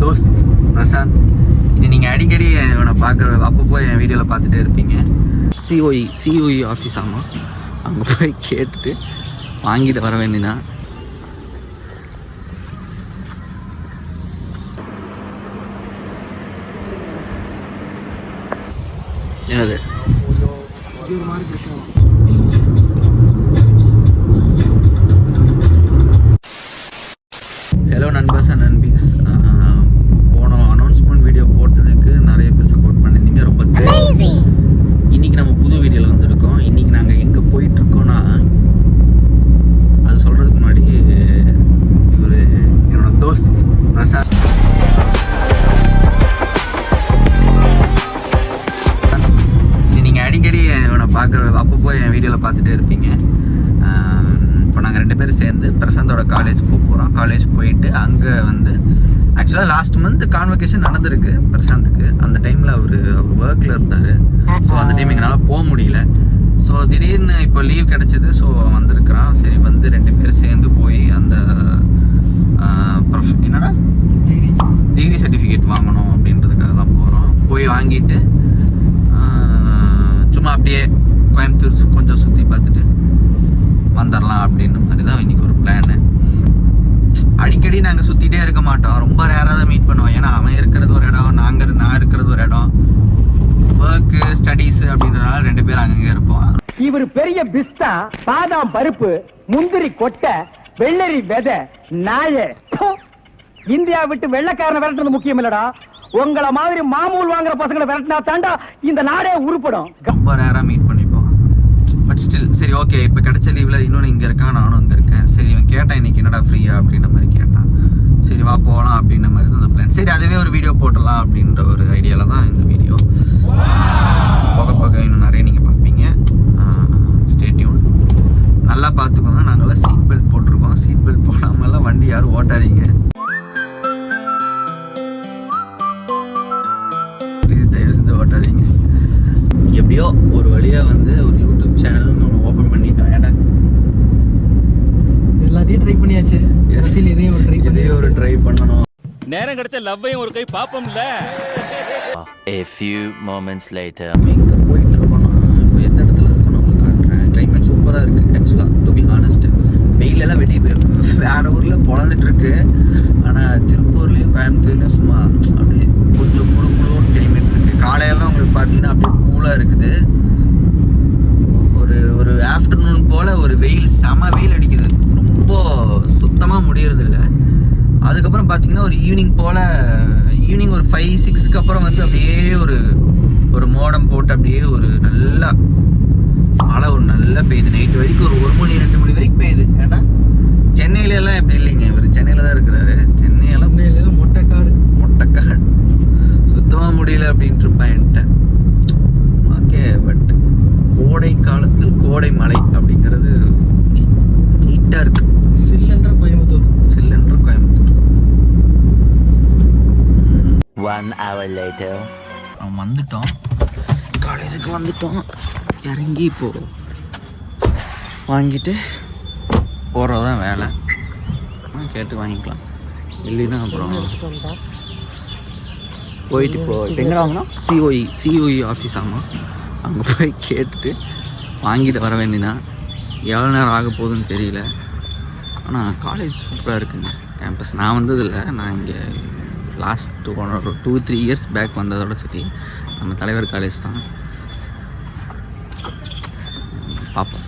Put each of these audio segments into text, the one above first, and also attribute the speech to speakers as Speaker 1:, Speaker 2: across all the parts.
Speaker 1: தோஸ்த் பிரசாந்த். நீங்கள் அடிக்கடி இவனை அப்பப்போ என் வீடியோவில் பார்த்துட்டே இருப்பீங்க. சிஓஇ ஆஃபீஸ் ஆமாம், அங்கே போய் கேட்டுட்டு வாங்கிட்டு வர வேண்டியதான். என்னது ஹலோ நண்பர்ஸ் அண்ட் நண்பீஸ், போன அனௌன்ஸ்மெண்ட் வீடியோ போட்டதுக்கு நிறைய பேர் சப்போர்ட் பண்ணியிருந்தீங்க, ரொம்ப தேங்க்ஸ். இன்றைக்கி நம்ம புது வீடியோவில் வந்திருக்கோம். இன்றைக்கி நாங்கள் எங்கே போயிட்டுருக்கோன்னா, அது சொல்கிறதுக்கு முன்னாடி இவர் என்னோட தோஸ்த் பிரசாந்த். நீங்கள் அடிக்கடி இவனை அப்பப்போ என் வீடியோவில் பார்த்துட்டே இருப்பீங்க. இப்போ நாங்கள் 2 பேரும் சேர்ந்து பிரசாந்தோட காலேஜ் போகிறோம். காலேஜ் போயிட்டு அங்கே வந்து ஆக்சுவலாக லாஸ்ட் மந்த் கான்வெகேஷன் நடந்திருக்கு பிரசாந்துக்கு. அந்த டைமில் அவர் ஒர்க்கில் இருந்தார். ஸோ அந்த டைம் எங்களால் போக முடியல. ஸோ திடீர்னு இப்போ லீவ் கிடச்சிது. ஸோ வந்திருக்கிறான். சரி வந்து 2 பேரும் சேர்ந்து போய் அந்த என்னடா டிகிரி சர்டிஃபிகேட் வாங்கணும் அப்படின்றதுக்காக தான் போகிறோம். போய் வாங்கிட்டு சும்மா அப்படியே கோயம்புத்தூர் கொஞ்சம் சுற்றி பார்த்துட்டு வந்துடலாம் அப்படின்ற மாதிரி தான் இன்றைக்கி ஒரு பிளானு. அடிக்கடி நாங்கள் சுற்றிட்டே இருக்க மாட்டோம், ரொம்ப ரேராக தான் மீட் பண்ணுவோம். ஏன்னா அவன் இருக்கிறது ஒரு இடம், நான் இருக்கிறது ஒரு இடம். ஒர்க்கு ஸ்டடீஸு அப்படின்றதுனால 2 பேரும் அங்கங்கே இருப்போம்.
Speaker 2: இவர் பெரிய பிஸ்தா, பாதாம் பருப்பு, முந்திரி கொட்டை, வெள்ளரி விதை, நாய. இந்தியா விட்டு வெள்ளைக்காரனை விரட்டுறது முக்கியம் இல்லடா, உங்களை மாதிரி மாமூல் வாங்குற பசங்களை விரட்டினா தாண்டா இந்த நாடே உருப்படும்.
Speaker 1: ரொம்ப ரேராக மீட் பண்ணிப்போம். பட் ஸ்டில் சரி ஓகே, இப்போ கிடைச்ச லீவில் இன்னொன்று இங்கே இருக்கான், நானும் அங்கே இருக்கேன். சரி இவன் கேட்டான் இன்றைக்கி என்னடா ஃப்ரீயா அப்படின்ற மாதிரி கேட்டான். சரி வா போகலாம் அப்படின்ற மாதிரி தான் அந்த பிளான். சரி அதுவே ஒரு வீடியோ போட்டலாம் அப்படின்ற ஒரு ஐடியாவில் தான் இந்த வீடியோ. போக இன்னும் நிறைய நீங்கள் பார்ப்பீங்க. Stay tune. நல்லா பார்த்துக்கோங்க. நாங்கள்லாம் சீட் பெல்ட் போட்டிருக்கோம். சீட் பெல்ட் போடாமலாம் வண்டி யாரும் ஓட்டாதீங்க ப்ளீஸ், தயவு செஞ்சு ஓட்டாதீங்க. எப்படியோ ஒரு வழியாக வந்து ஒரு யூடியூப் சேனல் நம்ம ஓப்பன் பண்ணிட்டோம். ஏன்டா
Speaker 3: எல்லாத்தையும் ட்ரை பண்ணியாச்சு.
Speaker 1: இதையும் ஒரு ட்ரை பண்ணணும்.
Speaker 4: நேரம் கிடைச்ச லவ்வையும் ஒரு கை பாப்போம்ல.
Speaker 5: A few moments later.
Speaker 1: நம்ம எங்கே போயிட்டு இருக்கோம்னா, இப்போ எந்த இடத்துல இருக்கோம் உங்களுக்கு காட்டுறேன். கிளைமேட் சூப்பராக இருக்குது ஆக்சுவலாக, டு பி ஹானஸ்ட். வெயிலெல்லாம் வெளியே வேறு ஊரில் பொழந்துட்டு இருக்கு. ஆனால் திருப்பூர்லேயும் கோயம்புத்தூர்லேயும் சும்மா அப்படியே கொஞ்சம் குழு கிளைமேட் இருக்குது. காலையெல்லாம் உங்களுக்கு பார்த்தீங்கன்னா அப்படியே கூலாக இருக்குது. ஒரு ஆஃப்டர்நூன் போல் ஒரு வெயில், செம வெயில் அடிக்குது. ரொம்ப சுத்தமாக முடியறதில்ல. அதுக்கப்புறம் பார்த்தீங்கன்னா ஒரு ஈவினிங் ஒரு 5-6க்கு அப்புறம் வந்து அப்படியே ஒரு மோடம் போட்டு அப்படியே ஒரு நல்லா மழை ஒரு நல்லா பெய்யுது. நைட்டு வரைக்கும் ஒரு 1 மணி 2 மணி வரைக்கும் பெய்யுது. ஏன்னா சென்னையில எல்லாம் எப்படி இல்லைங்க, இவர் சென்னையில் தான் இருக்கிறாரு. சென்னையெல்லாம் மொட்டைக்காடு சுத்தமாக முடியல அப்படின்ட்டு இருப்பேன் என்கிட்ட. ஓகே, பட் கோடை காலத்தில் கோடை மழை அப்படிங்கிறது நீட்டாக இருக்கு.
Speaker 3: சில்லென்ற கோயம்புத்தூர்.
Speaker 5: 1 hour later.
Speaker 1: வந்துட்டோம், காலேஜுக்கு வந்துட்டோம். இறங்கி இப்போது வாங்கிட்டு போகிறதான் வேலை. கேட்டு வாங்கிக்கலாம், இல்லைன்னா அப்புறம் போயிட்டு எங்கே வாங்கினோம் சிஓஇ ஆஃபீஸ் ஆமாம், அங்கே போய் கேட்டுட்டு வாங்கிட்டு வர வேண்டியதான். எவ்வளோ நேரம் ஆக போகுதுன்னு தெரியல. ஆனால் காலேஜ் சூப்பராக இருக்குங்க கேம்பஸ். நான் வந்ததில்லை, நான் இங்கே லாஸ்ட் 2-3 இயர்ஸ் பேக் வந்ததோட சரி. நம்ம தலைவர் காலேஜ் தான். பார்ப்போம்.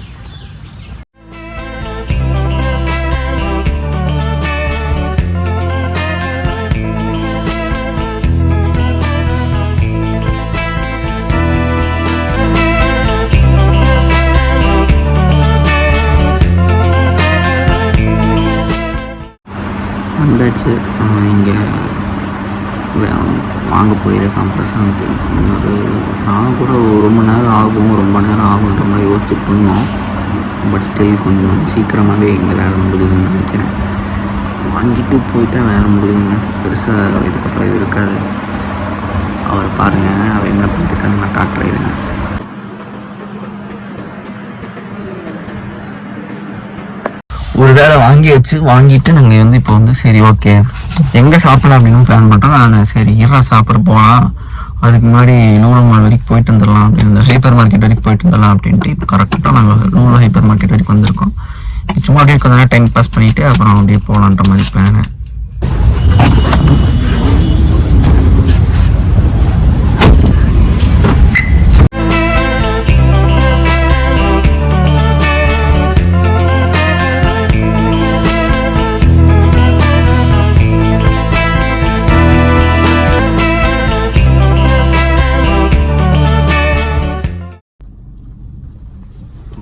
Speaker 1: வந்தாச்சு. இங்கே வாங்க போயிருக்கான் பிரசாந்த். நான் கூட ரொம்ப நேரம் ஆகுன்ற மாதிரி யோசிச்சுட்டு இருந்தோம். பட் ஸ்டில் கொஞ்சம் சீக்கிரமாகவே எங்கள் வேலை முடியுதுன்னு நினைக்கிறேன். வாங்கிட்டு போயிட்டா வேலை முடியுதுங்க. பெருசாக இதுக்கப்புறம் இது இருக்காது. அவர் பாருங்கள், அவர் என்ன பண்ணிட்டுருக்கான்னு நான் காட்டுறேன். ஒரு வேளை வாங்கிட்டு நாங்கள் வந்து இப்போ வந்து சரி ஓகே எங்கே சாப்பிடலாம் அப்படின்னு பிளான் பண்ணுறோம். நான் சரி இரா சாப்பிட போகலாம், அதுக்கு முன்னாடி லூலோ மால் வரைக்கும் போயிட்டு வந்துடலாம் அப்படின்னு, இந்த ஹைப்பர் மார்க்கெட் வரைக்கும் போயிட்டு வந்துடலாம் அப்படின்ட்டு இப்போ கரெக்டாக நாங்கள் லூலோ ஹைப்பர் மார்க்கெட் வரைக்கும் வந்திருக்கோம். சும்மா அப்படியே கொஞ்ச நேரம் டைம் பாஸ் பண்ணிவிட்டு அப்புறம் அப்படியே போகலான்ற மாதிரி பிளானு.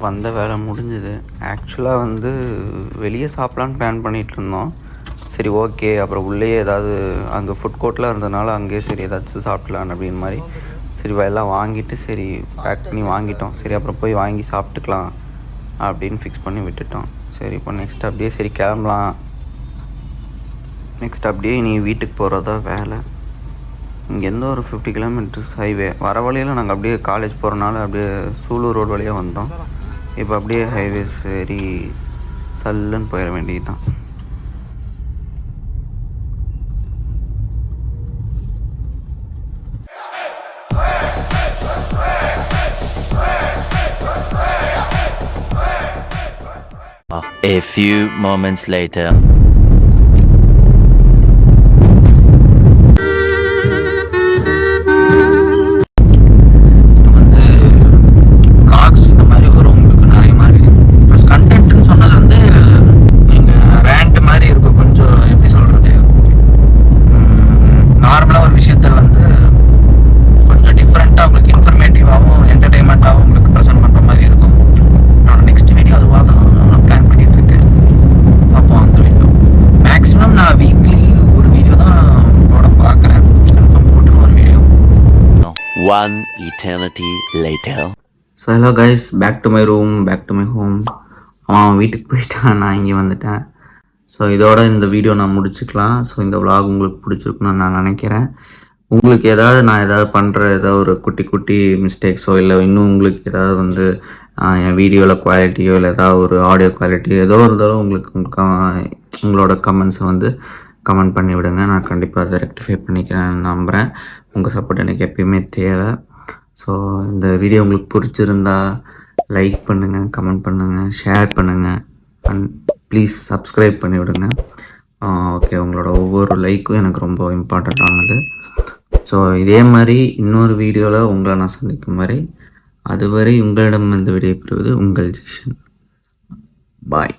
Speaker 1: வந்த வேலை முடிஞ்சுது. ஆக்சுவலாக வந்து வெளியே சாப்பிட்லான்னு பிளான் பண்ணிகிட்டு இருந்தோம். சரி ஓகே, அப்புறம் உள்ளே ஏதாவது அங்கே ஃபுட் கோர்ட்டில் இருந்ததுனால அங்கேயே சரி ஏதாச்சும் சாப்பிட்லான்னு அப்படின்னு மாதிரி சரி எல்லாம் வாங்கிட்டு சரி பேக் பண்ணி வாங்கிட்டோம். சரி அப்புறம் போய் வாங்கி சாப்பிட்டுக்கலாம் அப்படின்னு ஃபிக்ஸ் பண்ணி விட்டுட்டோம். சரி இப்போ நெக்ஸ்ட் அப்படியே சரி கிளம்பலாம். நெக்ஸ்ட் அப்படியே நீ வீட்டுக்கு போகிறதா வேலை. இங்கேருந்து ஒரு 50 கிலோமீட்டர்ஸ் ஹைவே. வர வழியில் நாங்கள் அப்படியே காலேஜ் போகிறனால அப்படியே சூலூர் ரோடு வழியாக வந்தோம். இப்போ அப்படியே ஹைவே சரி சல்லுன்னு போயிட வேண்டியது தான்.
Speaker 5: A few moments later. One eternity later.
Speaker 1: So hello guys, back to my room, back to my home. அவன் வீட்டுக்கு போயிட்டான், நான் இங்கே வந்துட்டேன். ஸோ இதோட இந்த வீடியோ நான் முடிச்சுக்கலாம். ஸோ இந்த vlog உங்களுக்கு பிடிச்சிருக்குன்னு நான் நினைக்கிறேன். உங்களுக்கு நான் ஏதாவது பண்ணுற ஏதாவது ஒரு குட்டி குட்டி மிஸ்டேக்ஸோ இல்லை இன்னும் உங்களுக்கு ஏதாவது வந்து என் வீடியோவில் குவாலிட்டியோ இல்லை ஏதாவது ஒரு ஆடியோ குவாலிட்டியோ ஏதோ இருந்தாலும் உங்களோட கமெண்ட்ஸை வந்து கமெண்ட் பண்ணி விடுங்க. நான் கண்டிப்பாக அதை ரெக்டிஃபை பண்ணிக்கிறேன் நம்புகிறேன். உங்கள் சப்போர்ட் எனக்கு எப்பயுமே தேவை. ஸோ இந்த வீடியோ உங்களுக்கு பிடிச்சிருந்தா லைக் பண்ணுங்கள், கமெண்ட் பண்ணுங்கள், ஷேர் பண்ணுங்கள் அண்ட் ப்ளீஸ் சப்ஸ்கிரைப் பண்ணி விடுங்க. ஓகே, உங்களோட ஒவ்வொரு லைக்கும் எனக்கு ரொம்ப இம்பார்ட்டண்ட்டானது. ஸோ இதே மாதிரி இன்னொரு வீடியோவில் உங்களை நான் சந்திக்கும் வரை அதுவரை உங்களிடம் வந்து விடைபெறுவது உங்கள் ஜெஷன். பாய்.